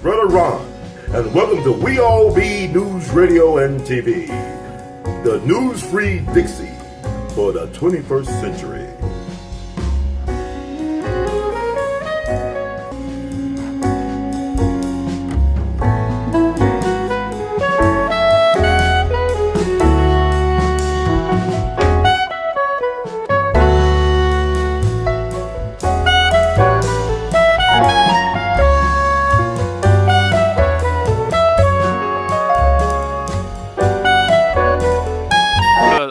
Brother Ron, and welcome to We All Be News Radio and TV, the news-free Dixie for the 21st century.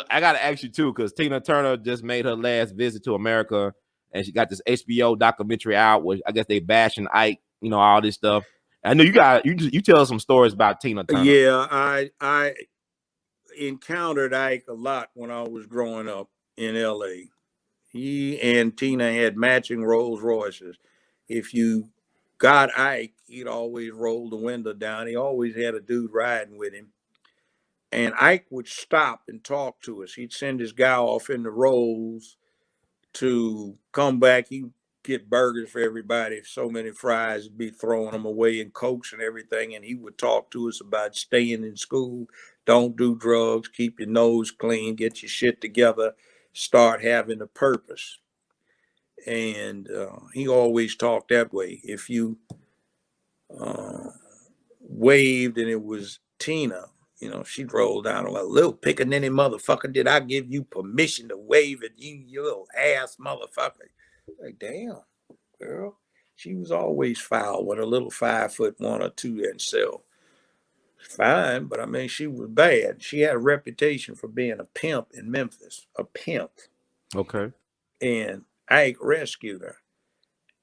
I gotta ask you too, because Tina Turner just made her last visit to America, and she got this HBO documentary out where I guess they bashing Ike, you know, all this stuff. I know you tell us some stories about Tina Turner. Yeah, I encountered Ike a lot when I was growing up in L.A. He and Tina had matching Rolls Royces. If you got Ike, he'd always roll the window down. He always had a dude riding with him. And Ike would stop and talk to us. He'd send his guy off in the Rolls to come back. He'd get burgers for everybody. So many fries, he'd be throwing them away and Cokes and everything. And he would talk to us about staying in school, don't do drugs, keep your nose clean, get your shit together, start having a purpose. And he always talked that way. If you waved and it was Tina, you know, she'd roll down a little pickaninny motherfucker. Did I give you permission to wave at you, you little ass motherfucker? Like, damn, girl. She was always foul with a little 5'1" or 2 and so. Fine, but I mean, she was bad. She had a reputation for being a pimp in Memphis, a pimp. Okay. And Ike rescued her.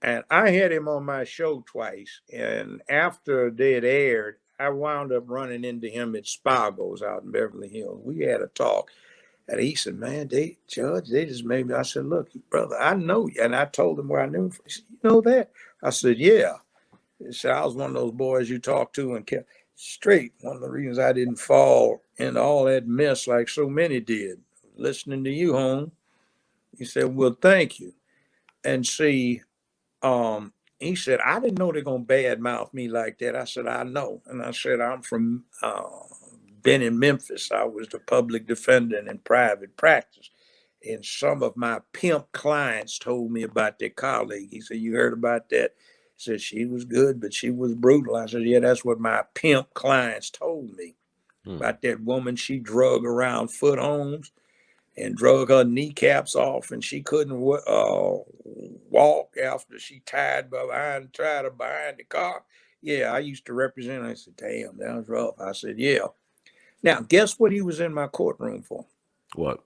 And I had him on my show twice. And after they had aired, I wound up running into him at Spago's out in Beverly Hills. We had a talk. And he said, man, Judge, they just made me. I said, look, brother, I know you. And I told him where I knew him from. He said, you know that? I said, yeah. He said, I was one of those boys you talked to and kept straight. One of the reasons I didn't fall into all that mess like so many did. Listening to you, home. He said, well, thank you. And see, he said, I didn't know they're going to badmouth me like that. I said, I know. And I said, I'm from, been in Memphis. I was the public defender in private practice. And some of my pimp clients told me about their colleague. He said, you heard about that? He said, she was good, but she was brutal. I said, yeah, that's what my pimp clients told me about that woman she drug around foot homes and drug her kneecaps off, and she couldn't walk after she tied her behind the car. Yeah, I used to represent her. I said, damn, that was rough. I said, yeah. Now, guess what he was in my courtroom for? What?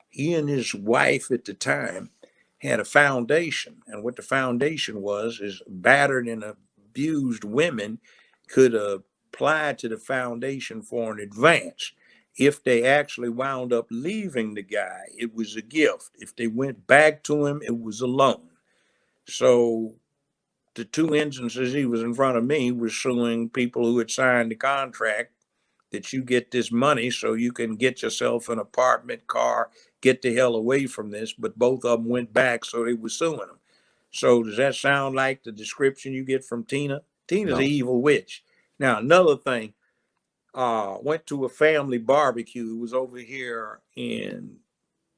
He and his wife at the time had a foundation, and what the foundation was is battered and abused women could apply to the foundation for an advance. If they actually wound up leaving the guy, it was a gift. If they went back to him, it was a loan. So the two instances he was in front of me was suing people who had signed the contract that you get this money so you can get yourself an apartment, car, get the hell away from this. But both of them went back, so they were suing him. So does that sound like the description you get from Tina? Tina's an evil witch. Now, another thing. Went to a family barbecue. It was over here in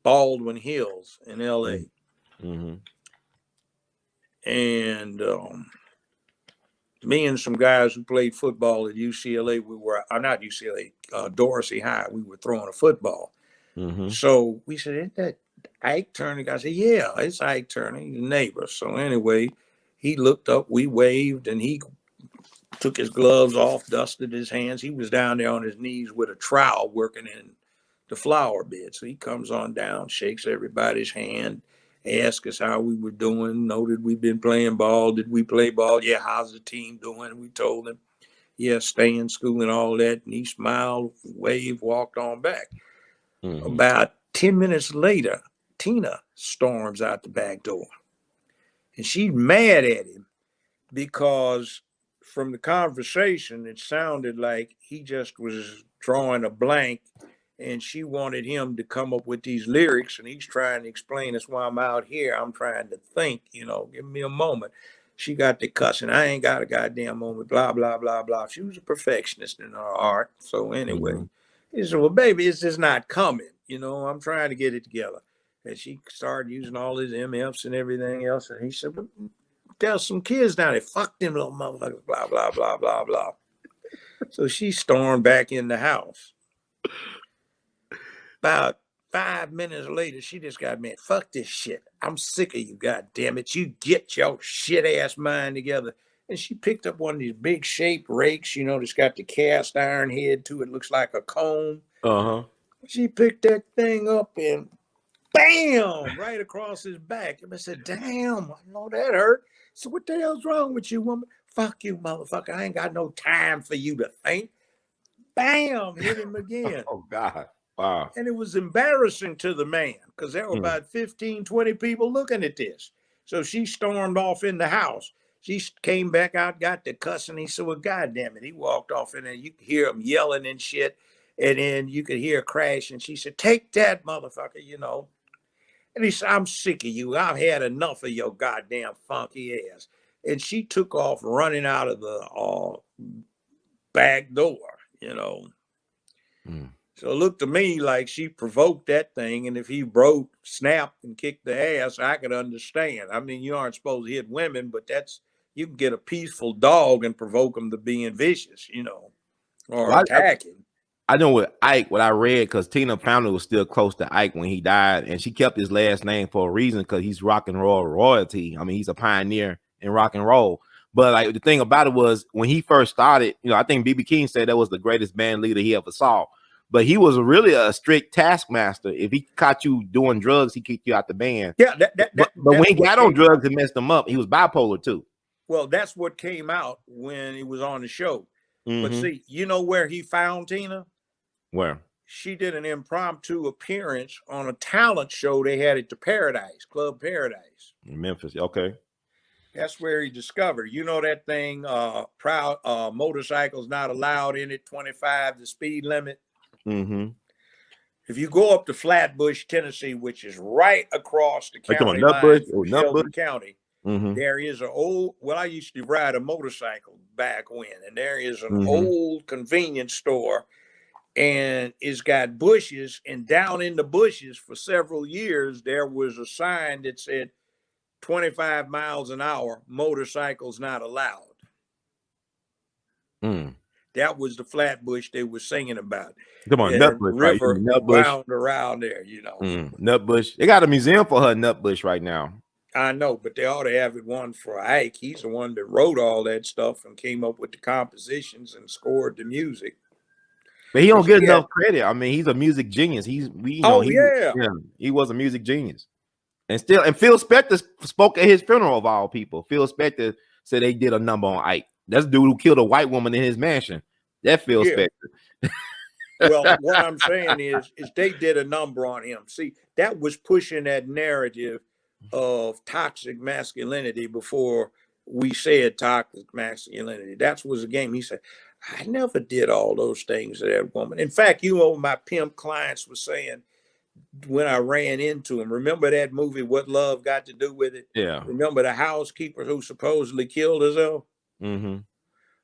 Baldwin Hills in L.A. Mm-hmm. And me and some guys who played football at UCLA, we were, not UCLA, Dorsey High, we were throwing a football. Mm-hmm. So we said, isn't that Ike Turner? I said, yeah, it's Ike Turner, he's a neighbor. So anyway, he looked up, we waved, and he took his gloves off, dusted his hands. He was down there on his knees with a trowel working in the flower bed. So he comes on down, shakes everybody's hand, asks us how we were doing, noted we've been playing ball. Did we play ball? Yeah, how's the team doing? We told him, yeah, stay in school and all that. And he smiled, waved, walked on back. Mm-hmm. About 10 minutes later, Tina storms out the back door. And she's mad at him because from the conversation, it sounded like he just was drawing a blank and she wanted him to come up with these lyrics, and he's trying to explain, that's why I'm out here. I'm trying to think, you know, give me a moment. She got the cussing. I ain't got a goddamn moment. Blah blah blah blah. She was a perfectionist in her art. So anyway, he said, "Well, baby, it's just not coming. You know, I'm trying to get it together." And she started using all his MFs and everything else. And he said, "But there's some kids down there. Fuck them little motherfuckers." Blah blah blah blah blah. So she stormed back in the house. About 5 minutes later, she just got mad. Fuck this shit. I'm sick of you, god damn it. You get your shit ass mind together. And she picked up one of these big shaped rakes, you know, that's got the cast iron head to it. Looks like a comb. Uh-huh. She picked that thing up and bam, right across his back. And I said, damn, I know that hurt. So what the hell's wrong with you, woman? Fuck you, motherfucker. I ain't got no time for you to think. Bam, hit him again. Oh, God. Wow. And it was embarrassing to the man because there were about 15, 20 people looking at this. So she stormed off in the house. She came back out, got the cussing. He said, well, goddamn it. He walked off in there. You could hear him yelling and shit. And then you could hear a crash. And she said, take that, motherfucker, you know. And he said, I'm sick of you. I've had enough of your goddamn funky ass. And she took off running out of the back door, you know. So it looked to me like she provoked that thing. And if he broke, snapped, and kicked the ass, I could understand. I mean, you aren't supposed to hit women, but you can get a peaceful dog and provoke them to being vicious, you know, or attacking. I know with Ike, what I read, because Tina Fowler was still close to Ike when he died, and she kept his last name for a reason, because he's rock and roll royalty. I mean, he's a pioneer in rock and roll. But like the thing about it was, when he first started, you know, I think B.B. King said that was the greatest band leader he ever saw. But he was really a strict taskmaster. If he caught you doing drugs, he kicked you out the band. Yeah, but when he got on drugs, it messed him up. He was bipolar too. Well, that's what came out when he was on the show. But see, you know where he found Tina? Where? She did an impromptu appearance on a talent show they had at the Paradise, Club Paradise. In Memphis, okay. That's where he discovered, you know, that thing, proud motorcycles not allowed in it, 25, the speed limit. If you go up to Flatbush, Tennessee, which is right across the county line from Shelby County, there is an old, well, I used to ride a motorcycle back when, and there is an old convenience store, and it's got bushes, and down in the bushes for several years, there was a sign that said 25 miles an hour, motorcycles not allowed. That was the Flatbush they were singing about. Come on, Nutbush, river right? Nutbush wound around there, you know. Nutbush. They got a museum for her Nutbush right now. I know, but they ought to have it one for Ike. He's the one that wrote all that stuff and came up with the compositions and scored the music. But he don't get enough credit. I mean, he's a music genius. He was a music genius. And Phil Spector spoke at his funeral, of all people. Phil Spector said they did a number on Ike. That's the dude who killed a white woman in his mansion. That Phil Spector. Well, what I'm saying is they did a number on him. See, that was pushing that narrative of toxic masculinity before we said toxic masculinity. That was a game. He said, I never did all those things to that woman. In fact, you know, my pimp clients were saying when I ran into him, remember that movie, What Love Got to Do with It? Yeah. Remember the housekeeper who supposedly killed herself?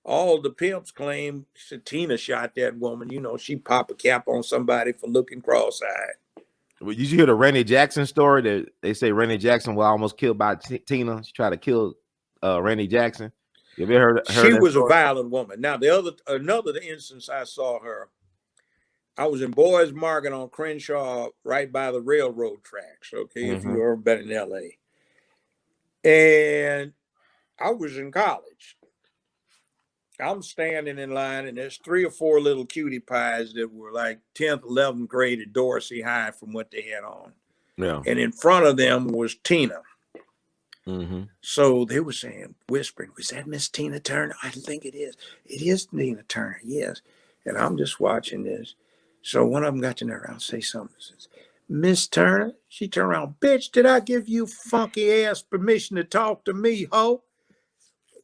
All the pimps claim Tina shot that woman. You know, she popped a cap on somebody for looking cross-eyed. Well, did you hear the Randy Jackson story that they say Randy Jackson was almost killed by Tina? She tried to kill Randy Jackson. You ever heard she was story? A violent woman. Now, another instance I saw her, I was in Boys Market on Crenshaw, right by the railroad tracks, okay, if you've ever been in L.A. And I was in college. I'm standing in line, and there's 3 or 4 little cutie pies that were like 10th, 11th grade at Dorsey High from what they had on. Yeah. And in front of them was Tina. So they were saying, whispering, was that Miss Tina Turner? I think it is. It is Tina Turner, yes. And I'm just watching this. So one of them got to know, I'll say something. Says, Miss Turner? She turned around, bitch, did I give you funky ass permission to talk to me, ho?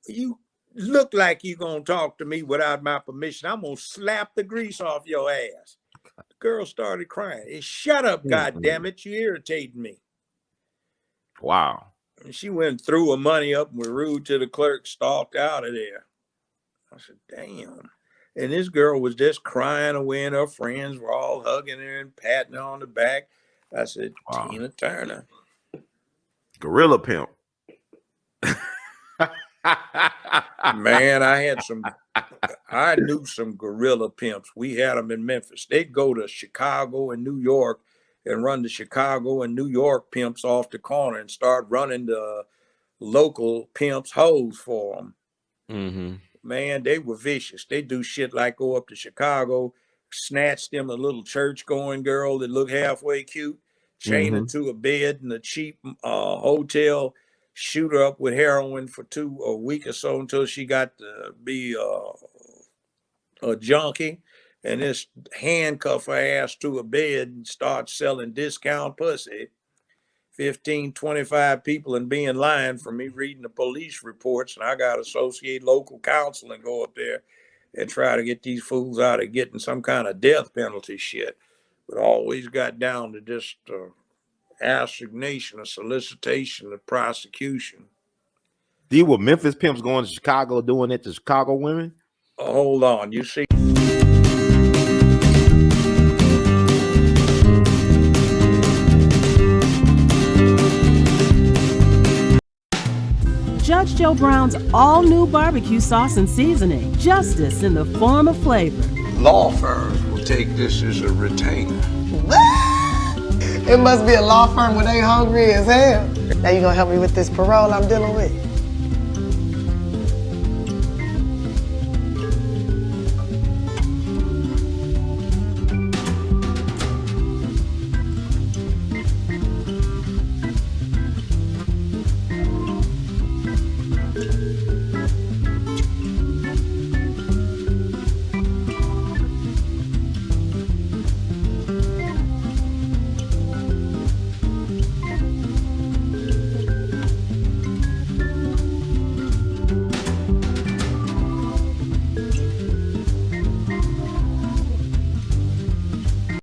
You look like you gonna talk to me without my permission. I'm gonna slap the grease off your ass. The girl started crying. Hey, shut up, God damn it, you irritating me. Wow. And she went and threw her money up and was rude to the clerk, stalked out of there. I said, damn. And this girl was just crying away, and her friends were all hugging her and patting her on the back. I said, Wow. Tina Turner. Gorilla pimp. Man, I knew some gorilla pimps. We had them in Memphis. They'd go to Chicago and New York and run the Chicago and New York pimps off the corner and start running the local pimps' hoes for them. Mm-hmm. Man, they were vicious. They do shit like go up to Chicago, snatch them a little church-going girl that looked halfway cute, chain her to a bed in a cheap hotel, shoot her up with heroin for a week or so until she got to be a junkie, and just handcuff her ass to a bed and start selling discount pussy. 15, 25 people and being lying for me reading the police reports, and I got to associate local counsel and go up there and try to get these fools out of getting some kind of death penalty shit. But always got down to just assignation, a solicitation, a prosecution. These were Memphis pimps going to Chicago doing it to Chicago women? Hold on, you see. Judge Joe Brown's all-new barbecue sauce and seasoning. Justice in the form of flavor. Law firms will take this as a retainer. It must be a law firm where they hungry as hell. Now you gonna help me with this parole I'm dealing with?